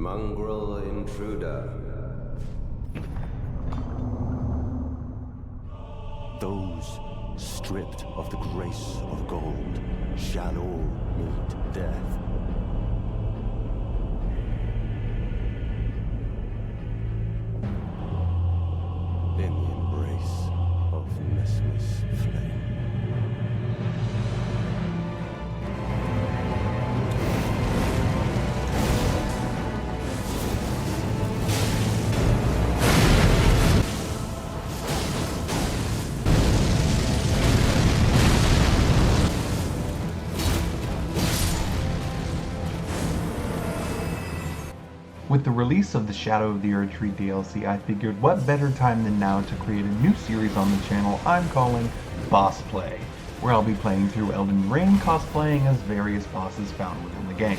Mongrel intruder. Those stripped of the grace of gold shall all meet death. In the embrace of Messmer's flame. With the release of the Shadow of the Erdtree DLC, I figured what better time than now to create a new series on the channel I'm calling Bossplay, where I'll be playing through Elden Ring cosplaying as various bosses found within the game.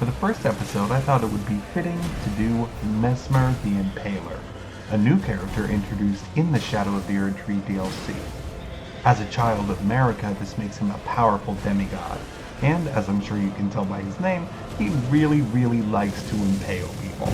For the first episode, I thought it would be fitting to do Messmer the Impaler, a new character introduced in the Shadow of the Erdtree DLC. As a child of Marika, this makes him a powerful demigod, and as I'm sure you can tell by his name, he really likes to impale people.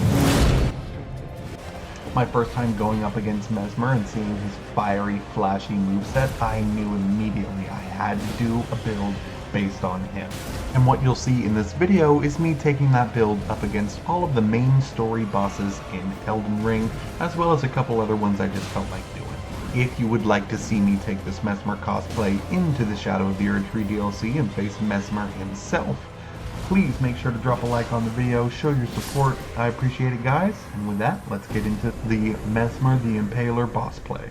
My first time going up against Messmer and seeing his fiery, flashy moveset, I knew immediately I had to do a build based on him. And what you'll see in this video is me taking that build up against all of the main story bosses in Elden Ring, as well as a couple other ones I just felt like doing. If you would like to see me take this Messmer cosplay into the Shadow of the Erdtree DLC and face Messmer himself, please make sure to drop a like on the video, show your support. I appreciate it, guys. And with that, let's get into the Messmer the Impaler boss play.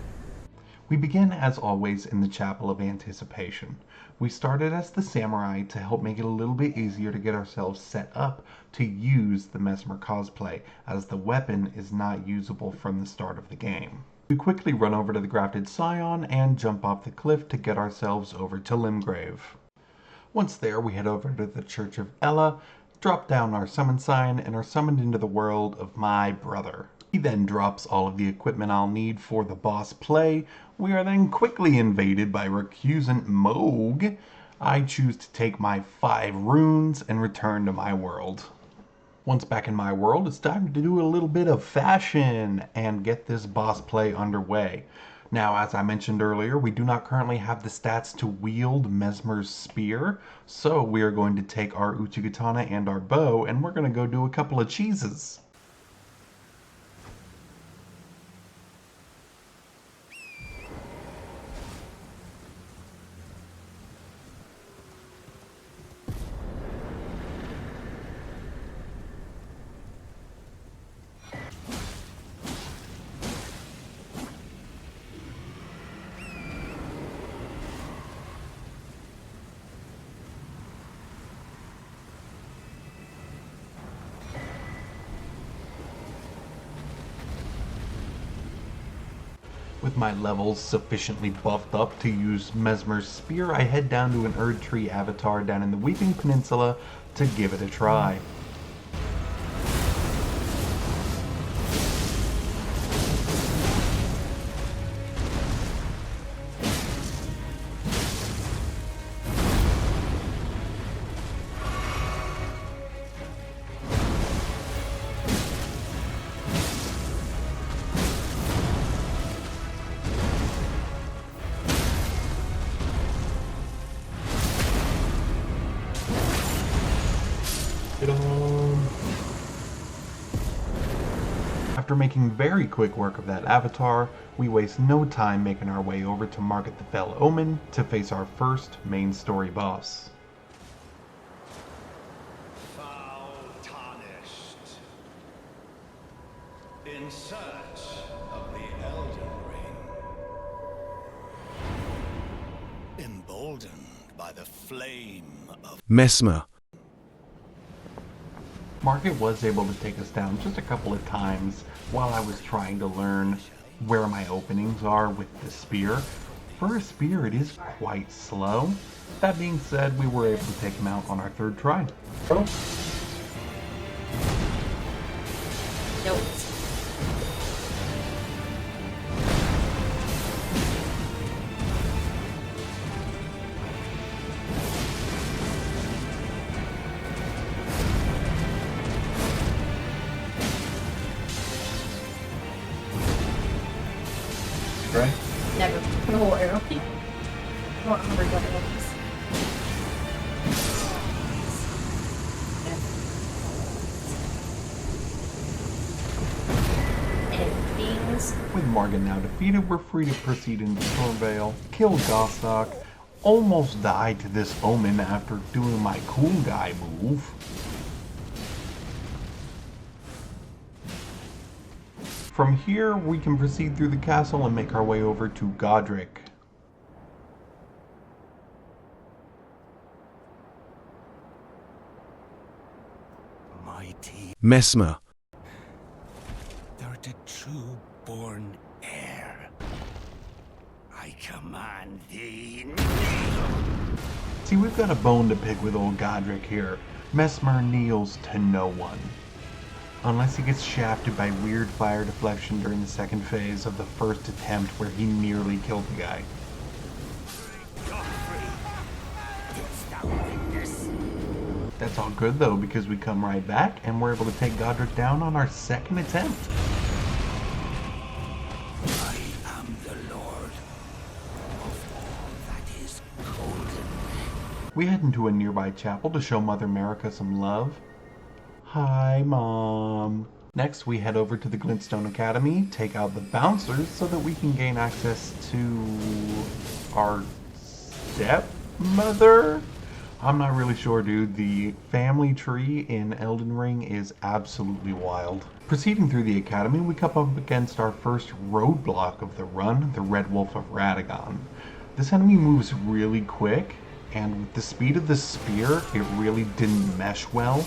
We begin, as always, in the Chapel of Anticipation. We started as the samurai to help make it a little bit easier to get ourselves set up to use the Messmer cosplay, as the weapon is not usable from the start of the game. We quickly run over to the Grafted Scion and jump off the cliff to get ourselves over to Limgrave. Once there, we head over to the Church of Ella, drop down our summon sign, and are summoned into the world of my brother. He then drops all of the equipment I'll need for the boss play. We are then quickly invaded by recusant Moog. I choose to take my 5 runes and return to my world. Once back in my world, it's time to do a little bit of fashion and get this boss play underway. Now, as I mentioned earlier, we do not currently have the stats to wield Messmer's spear, so we are going to take our Uchigatana and our bow, and we're going to go do a couple of cheeses. With my levels sufficiently buffed up to use Messmer's spear, I head down to an Erdtree avatar down in the Weeping Peninsula to give it a try. After making very quick work of that avatar, we waste no time making our way over to Market the Fell Omen to face our first main story boss. Foul tarnished. In search of the Elden Ring. Emboldened by the flame of Messmer. Market was able to take us down just a couple of times while I was trying to learn where my openings are with the spear. For a spear, it is quite slow. That being said, we were able to take him out on our 3rd try. Nope. for levels. And beings. With Morgan now defeated, we're free to proceed into Stormvale, kill Gostock, almost died to this omen after doing my cool guy move. From here, we can proceed through the castle and make our way over to Godric. Mighty, Messmer, thou the true born heir. I command thee, kneel! See, we've got a bone to pick with old Godric here. Messmer kneels to no one. Unless he gets shafted by weird fire deflection during the second phase of the first attempt where he nearly killed the guy. That's all good though, because we come right back and we're able to take Godric down on our second attempt. I am the Lord of all that is golden. We head into a nearby chapel to show Mother Marika some love. Hi, Mom. Next, we head over to the Glintstone Academy, take out the bouncers so that we can gain access to our stepmother? I'm not really sure, dude. The family tree in Elden Ring is absolutely wild. Proceeding through the academy, we come up against our first roadblock of the run, the Red Wolf of Radahn. This enemy moves really quick, and with the speed of the spear, it really didn't mesh well.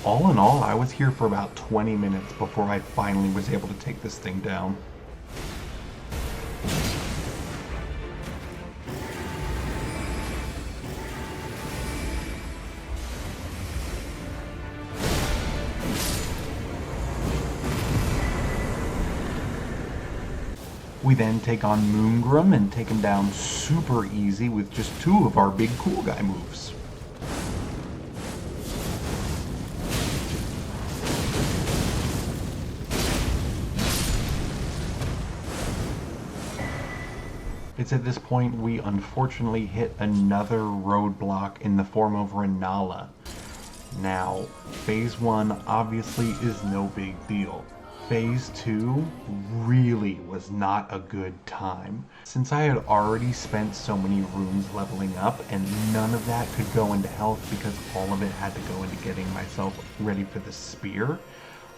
All in all, I was here for about 20 minutes before I finally was able to take this thing down. We then take on Moongrum and take him down super easy with just 2 of our big cool guy moves. It's at this point we unfortunately hit another roadblock in the form of Renala. Now, Phase 1 obviously is no big deal. Phase 2 really was not a good time. Since I had already spent so many runes leveling up and none of that could go into health because all of it had to go into getting myself ready for the spear,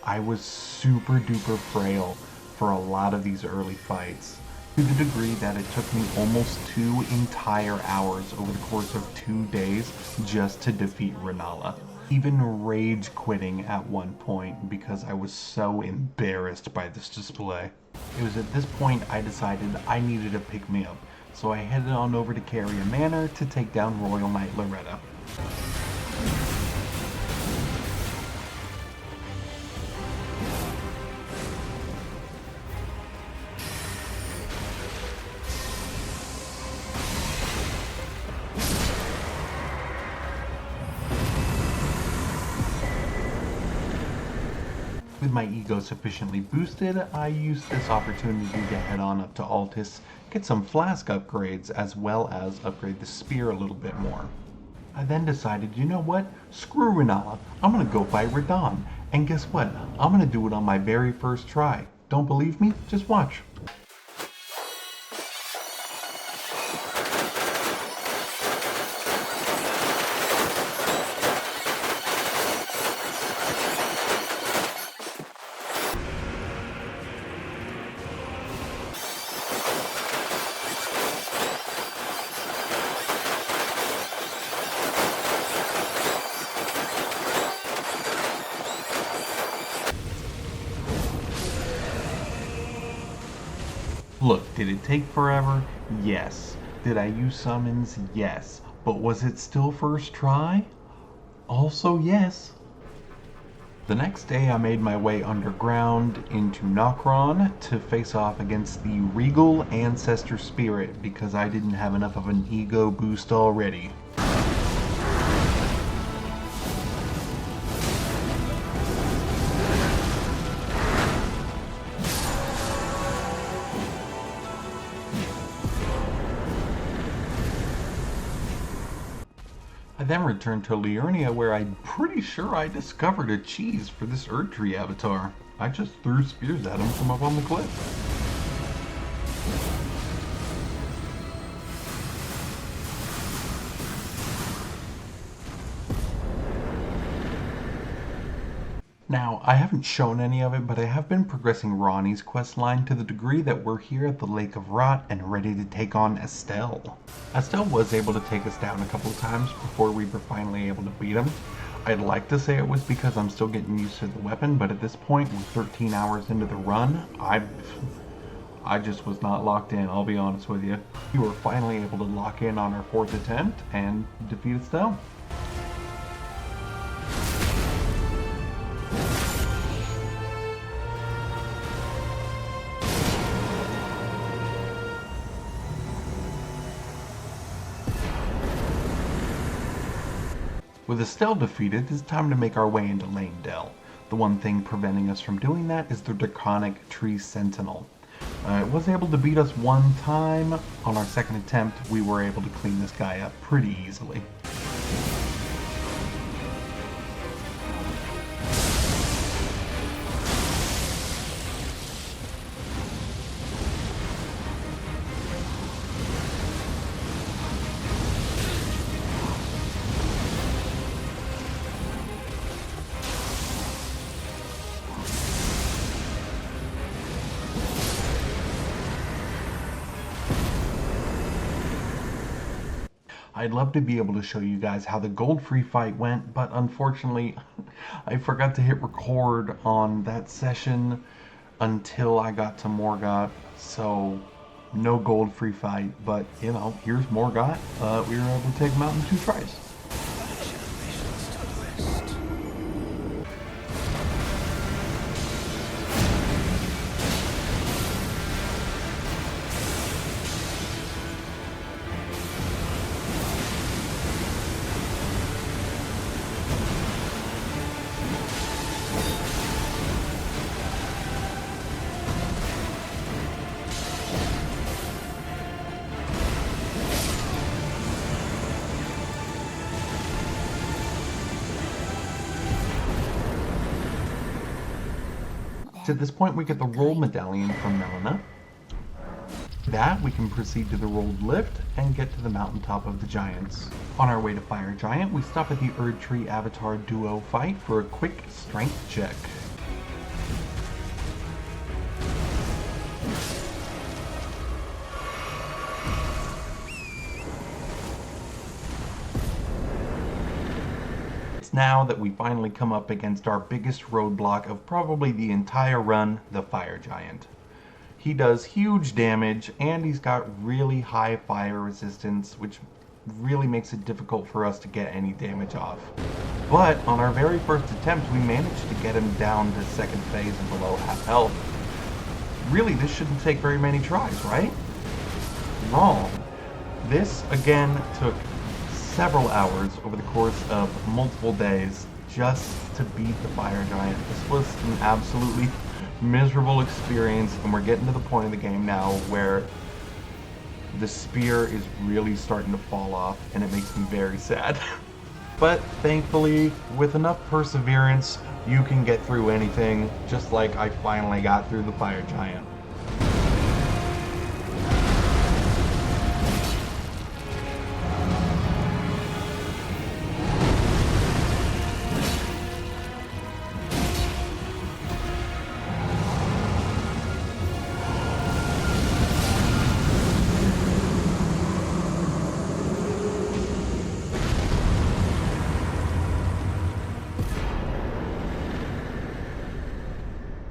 I was super duper frail for a lot of these early fights, to the degree that it took me almost 2 entire hours over the course of 2 days just to defeat Renala. Even rage quitting at one point because I was so embarrassed by this display. It was at this point I decided I needed to pick me up, so I headed on over to Caria Manor to take down Royal Knight Loretta. With my ego sufficiently boosted, I used this opportunity to head on up to Altus, get some flask upgrades, as well as upgrade the spear a little bit more. I then decided, you know what? Screw Renala, I'm gonna go fight Radahn. And guess what? I'm gonna do it on my very first try. Don't believe me? Just watch. Look, did it take forever? Yes. Did I use summons? Yes. But was it still first try? Also yes. The next day I made my way underground into Nokron to face off against the Regal Ancestor Spirit because I didn't have enough of an ego boost already. I then returned to Liurnia, where I'm pretty sure I discovered a cheese for this Erdtree avatar. I just threw spears at him from up on the cliff. Now, I haven't shown any of it, but I have been progressing Ronnie's questline to the degree that we're here at the Lake of Rot and ready to take on Estelle. Estelle was able to take us down a couple of times before we were finally able to beat him. I'd like to say it was because I'm still getting used to the weapon, but at this point, we're 13 hours into the run, I just was not locked in, I'll be honest with you. We were finally able to lock in on our 4th attempt and defeat Estelle. With Estelle defeated, it's time to make our way into Lane Dell. The one thing preventing us from doing that is the Draconic Tree Sentinel. It was able to beat us one time. On our 2nd attempt, we were able to clean this guy up pretty easily. I'd love to be able to show you guys how the gold free fight went, but unfortunately I forgot to hit record on that session until I got to Morgott, so no gold free fight, but you know, here's Morgott. We were able to take him out in 2 tries. At this point, we get the roll medallion from Melina. That we can proceed to the rolled lift and get to the mountaintop of the giants. On our way to Fire Giant, we stop at the Erdtree Avatar duo fight for a quick strength check. Now that we finally come up against our biggest roadblock of probably the entire run, the Fire Giant. He does huge damage and he's got really high fire resistance, which really makes it difficult for us to get any damage off. But on our very first attempt, we managed to get him down to 2nd phase and below half health. Really, this shouldn't take very many tries, right? Wrong. This again took several hours over the course of multiple days just to beat the Fire Giant. This was an absolutely miserable experience, and we're getting to the point of the game now where the spear is really starting to fall off, and it makes me very sad. But thankfully, with enough perseverance, you can get through anything, just like I finally got through the Fire Giant.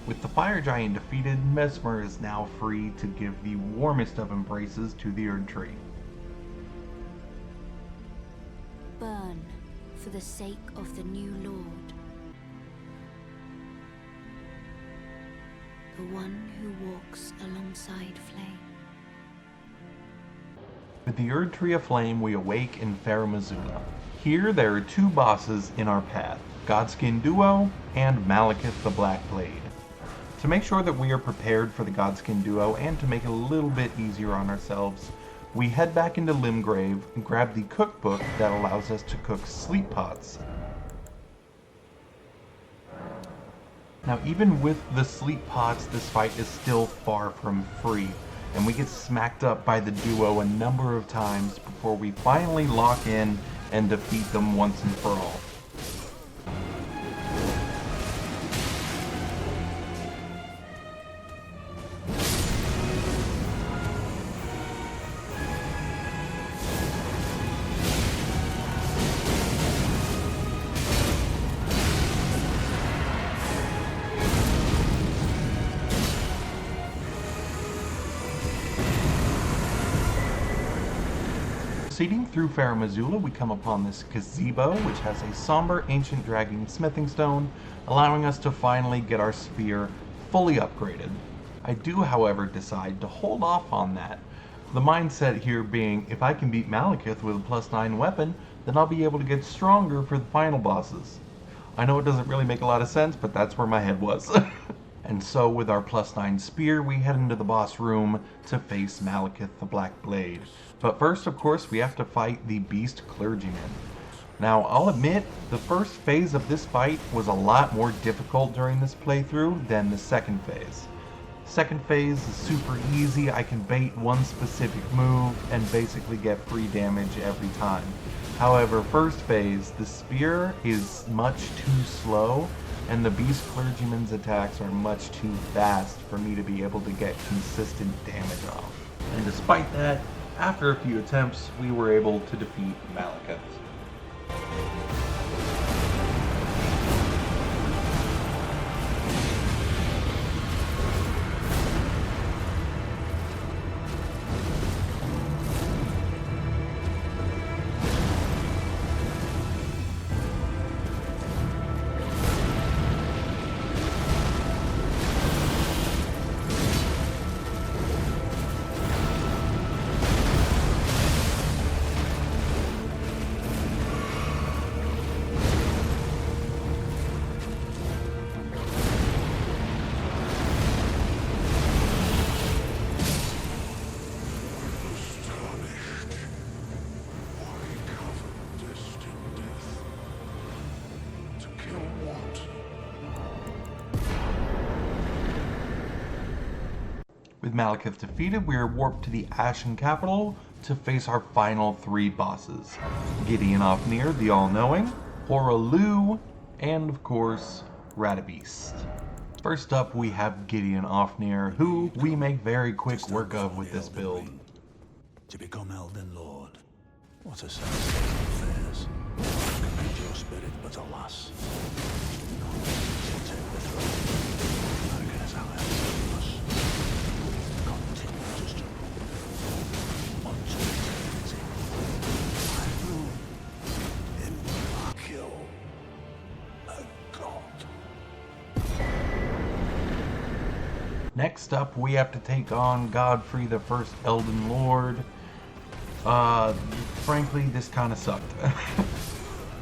With the Fire Giant defeated, Messmer is now free to give the warmest of embraces to the Erdtree. Burn for the sake of the new Lord. The one who walks alongside Flame. With the Erdtree aflame, we awake in Faramazula. Here there are 2 bosses in our path, Godskin Duo and Malekith the Black Blade. To make sure that we are prepared for the Godskin Duo and to make it a little bit easier on ourselves, we head back into Limgrave and grab the cookbook that allows us to cook sleep pots. Now, even with the sleep pots, this fight is still far from free, and we get smacked up by the duo a number of times before we finally lock in and defeat them once and for all. Proceeding through Farum Azula, we come upon this gazebo, which has a somber ancient dragon smithing stone, allowing us to finally get our spear fully upgraded. I do, however, decide to hold off on that. The mindset here being, if I can beat Malekith with a +9 weapon, then I'll be able to get stronger for the final bosses. I know it doesn't really make a lot of sense, but that's where my head was. And so, with our +9 spear, we head into the boss room to face Malekith the Black Blade. But first, of course, we have to fight the Beast Clergyman. Now, I'll admit, the first phase of this fight was a lot more difficult during this playthrough than the second phase. Second phase is super easy. I can bait one specific move and basically get free damage every time. However, first phase, the spear is much too slow, and the Beast Clergyman's attacks are much too fast for me to be able to get consistent damage off. And despite that, after a few attempts, we were able to defeat Malekith. With Malekith defeated, we are warped to the Ashen Capital to face our final 3 bosses. Gideon Ofnir, the All-Knowing, Horalu, and of course, Radahn. First up, we have Gideon Ofnir, who we make very quick work of with this build. To become Elden Lord. What a sad state of affairs. I commend your spirit, but alas, none shall take the throne. I guess I'll have to us. Continue to struggle unto eternity. I will kill a god. Next up, we have to take on Godfrey, the first Elden Lord. Frankly, this kind of sucked.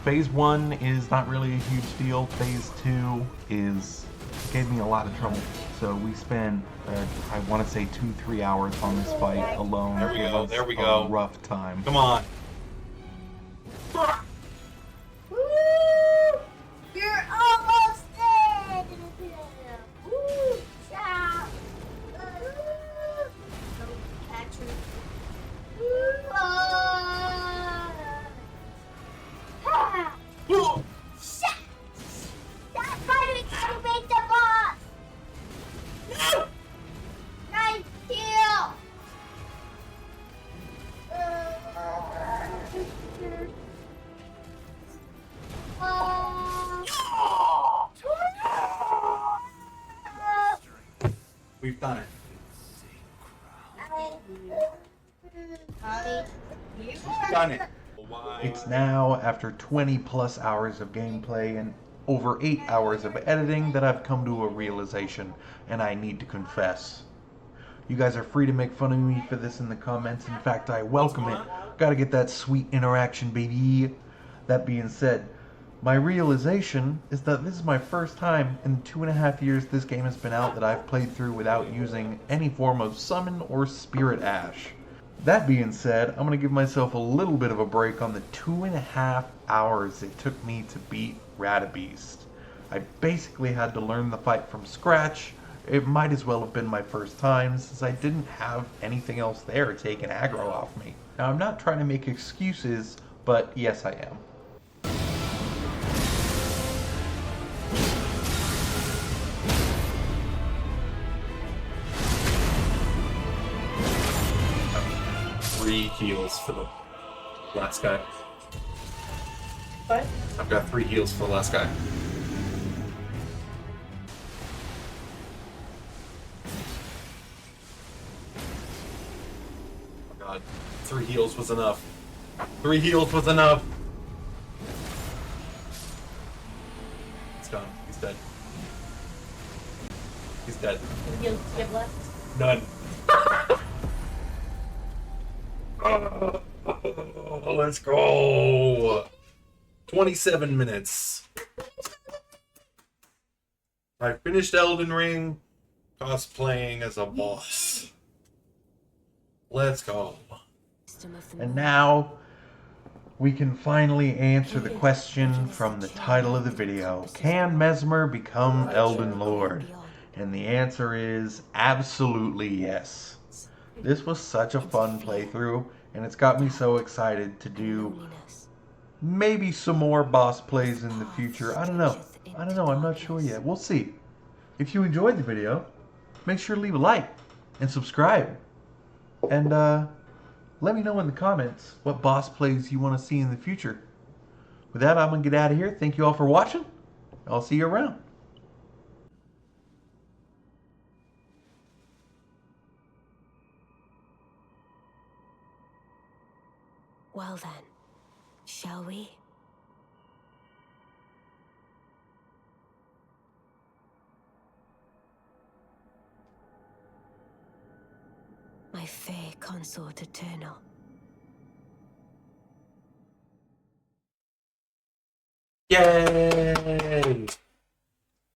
Phase 1 is not really a huge deal. Phase 2 gave me a lot of trouble. So we spent, I want to say 2-3 hours on this fight alone. There we go. A rough time. Come on. Woo! You're almost dead! Woo! Shout! Patrick. Shit! Stop fighting to beat the boss! No! Nice kill! We've done it. Done it. It's now, after 20 plus hours of gameplay and over 8 hours of editing, that I've come to a realization, and I need to confess. You guys are free to make fun of me for this in the comments. In fact, I welcome it. Gotta get that sweet interaction, baby. That being said, my realization is that this is my first time in 2.5 years this game has been out that I've played through without using any form of summon or spirit ash. That being said, I'm going to give myself a little bit of a break on the 2.5 hours it took me to beat Radahn. I basically had to learn the fight from scratch. It might as well have been my first time since I didn't have anything else there taking aggro off me. Now I'm not trying to make excuses, but yes I am. Three heals for the last guy. What? I've got 3 heals for the last guy. Oh god. 3 heals was enough. 3 heals was enough! It's gone. He's dead. He's dead. Any heals you have left? None. Let's go! 27 minutes. I finished Elden Ring, cosplaying as a boss. Let's go. And now we can finally answer the question from the title of the video. Can Messmer become Elden Lord? And the answer is absolutely yes. This was such a fun playthrough, and it's got me so excited to do maybe some more boss plays in the future. I don't know. I'm not sure yet. We'll see. If you enjoyed the video, make sure to leave a like and subscribe. And let me know in the comments what boss plays you want to see in the future. With that, I'm going to get out of here. Thank you all for watching. I'll see you around. Well then, shall we? My fair consort eternal. Yay!